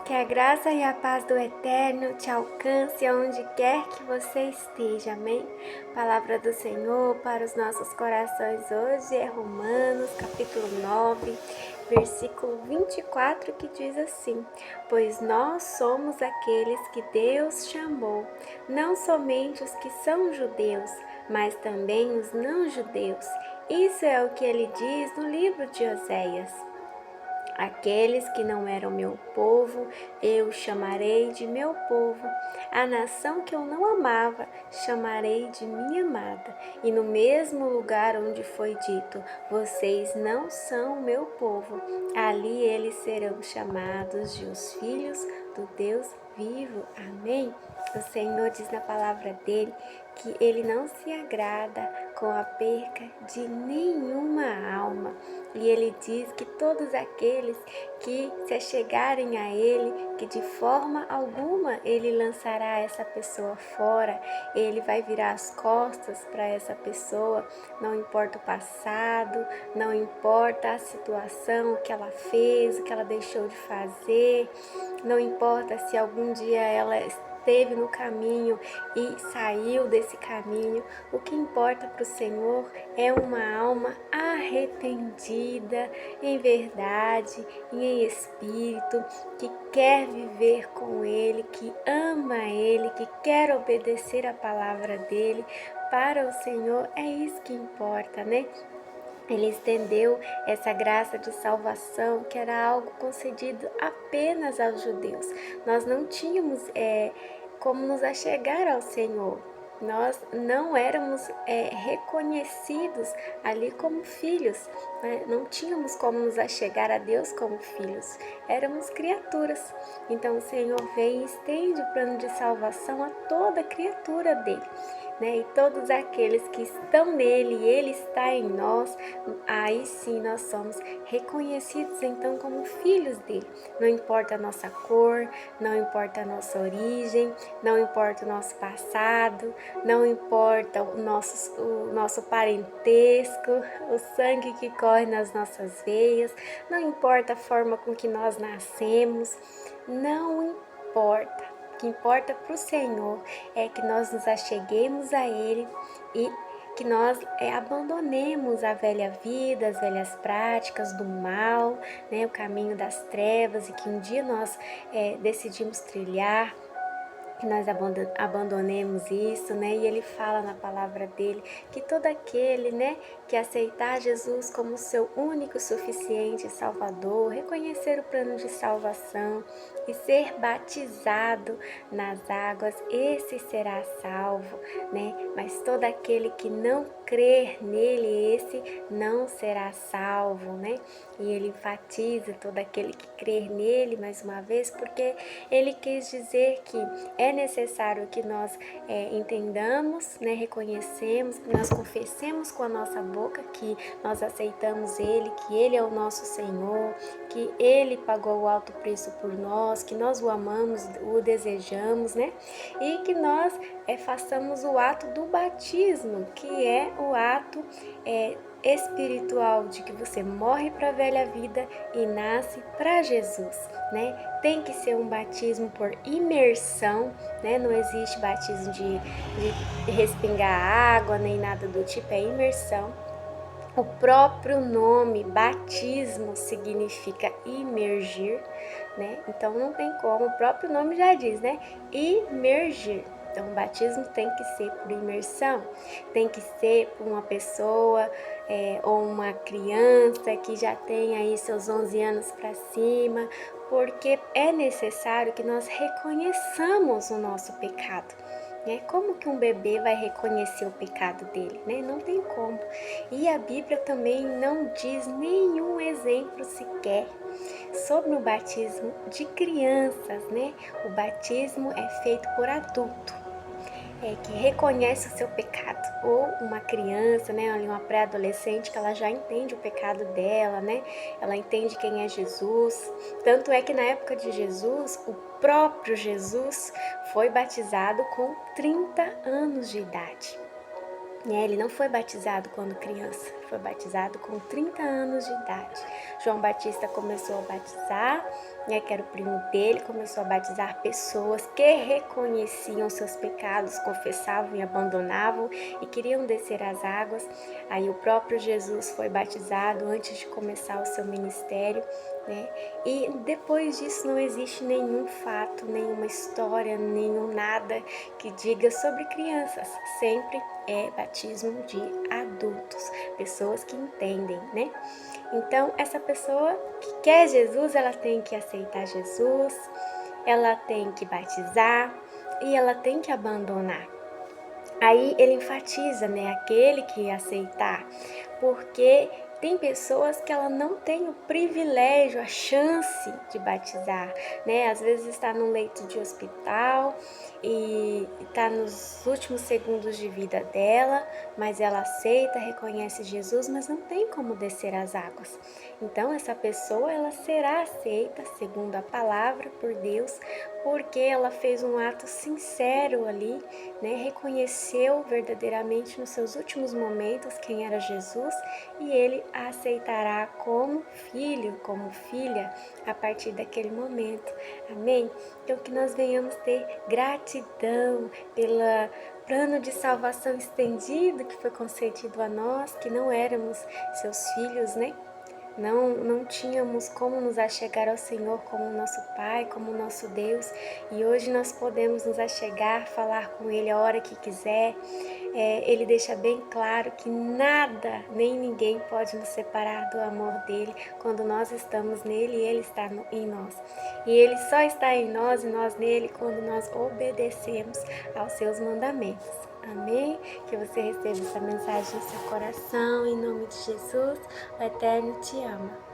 Que a graça e a paz do Eterno te alcance aonde quer que você esteja, amém? Palavra do Senhor para os nossos corações hoje é Romanos, capítulo 9, versículo 24, que diz assim: Pois nós somos aqueles que Deus chamou, não somente os que são judeus, mas também os não-judeus. Isso é o que ele diz no livro de Oséias. Aqueles que não eram meu povo, eu chamarei de meu povo. A nação que eu não amava, chamarei de minha amada. E no mesmo lugar onde foi dito, vocês não são meu povo, ali eles serão chamados de os filhos do Deus vivo. Amém? O Senhor diz na palavra dele que ele não se agrada com a perca de nenhuma alma. E ele diz que todos aqueles que se achegarem a ele, que de forma alguma ele lançará essa pessoa fora, ele vai virar as costas para essa pessoa, não importa o passado, não importa a situação, o que ela fez, o que ela deixou de fazer, não importa se algum dia ela esteve no caminho e saiu desse caminho. O que importa para o Senhor é uma alma arrependida em verdade e em espírito, que quer viver com Ele, que ama Ele, que quer obedecer a palavra dEle. Para o Senhor é isso que importa, né? Ele estendeu essa graça de salvação, que era algo concedido apenas aos judeus. Nós não tínhamos como nos achegar ao Senhor. Nós não éramos reconhecidos ali como filhos, né? Não tínhamos como nos achegar a Deus como filhos, éramos criaturas. Então o Senhor vem e estende o plano de salvação a toda criatura dele, né? E todos aqueles que estão nele e ele está em nós, aí sim nós somos reconhecidos então como filhos dele. Não importa a nossa cor, não importa a nossa origem, não importa o nosso passado, não importa o nosso parentesco, o sangue que corre nas nossas veias, não importa a forma com que nós nascemos, não importa. O que importa para o Senhor é que nós nos acheguemos a Ele e que nós abandonemos a velha vida, as velhas práticas do mal, né, o caminho das trevas, e que um dia nós decidimos trilhar, que nós abandonemos isso, né? E ele fala na palavra dele que todo aquele, né, que aceitar Jesus como seu único, suficiente Salvador, reconhecer o plano de salvação e ser batizado nas águas, esse será salvo, né? Mas todo aquele que não crer nele, esse não será salvo, né? E ele enfatiza todo aquele que crer nele, mais uma vez, porque ele quis dizer que é necessário que nós entendamos, né, reconhecemos, que nós confessemos com a nossa boca que nós aceitamos Ele, que Ele é o nosso Senhor, que Ele pagou o alto preço por nós, que nós o amamos, o desejamos, né? E que nós façamos o ato do batismo, que é o ato espiritual de que você morre para a velha vida e nasce para Jesus, né? Tem que ser um batismo por imersão, né? Não existe batismo de respingar água nem nada do tipo, é imersão. O próprio nome batismo significa imergir, né? Então não tem como, o próprio nome já diz, né? Imergir. Então o batismo tem que ser por imersão, tem que ser por uma pessoa ou uma criança que já tem aí seus 11 anos para cima, porque é necessário que nós reconheçamos o nosso pecado. Como que um bebê vai reconhecer o pecado dele? Né? Não tem como. E a Bíblia também não diz nenhum exemplo sequer sobre o batismo de crianças, né? O batismo é feito por adulto, que reconhece o seu pecado, ou uma criança, né, uma pré-adolescente que ela já entende o pecado dela, né? Ela entende quem é Jesus. Tanto é que na época de Jesus, o próprio Jesus foi batizado com 30 anos de idade. Ele não foi batizado quando criança, foi batizado com 30 anos de idade. João Batista começou a batizar, né, que era o primo dele, começou a batizar pessoas que reconheciam seus pecados, confessavam e abandonavam e queriam descer às águas. Aí o próprio Jesus foi batizado antes de começar o seu ministério, né? E depois disso não existe nenhum fato, nenhuma história, nenhum nada que diga sobre crianças. Sempre é batismo de adultos, pessoas que entendem, né? Então, essa pessoa que quer Jesus, ela tem que aceitar Jesus, ela tem que batizar e ela tem que abandonar. Aí ele enfatiza, né, aquele que aceitar, porque tem pessoas que ela não tem o privilégio, a chance de batizar, né? Às vezes está no leito de hospital e está nos últimos segundos de vida dela, mas ela aceita, reconhece Jesus, mas não tem como descer as águas. Então essa pessoa ela será aceita segundo a palavra por Deus, porque ela fez um ato sincero ali, né? Reconheceu verdadeiramente nos seus últimos momentos quem era Jesus e ele a aceitará como filho, como filha a partir daquele momento. Amém? Então que nós venhamos ter gratidão pelo plano de salvação estendido que foi concedido a nós, que não éramos seus filhos, né? Não tínhamos como nos achegar ao Senhor como nosso Pai, como nosso Deus, e hoje nós podemos nos achegar, falar com Ele a hora que quiser. Ele deixa bem claro que nada, nem ninguém pode nos separar do amor dele quando nós estamos nele e ele está em nós. E ele só está em nós e nós nele quando nós obedecemos aos seus mandamentos. Amém? Que você receba essa mensagem no seu coração, em nome de Jesus. O Eterno te ama.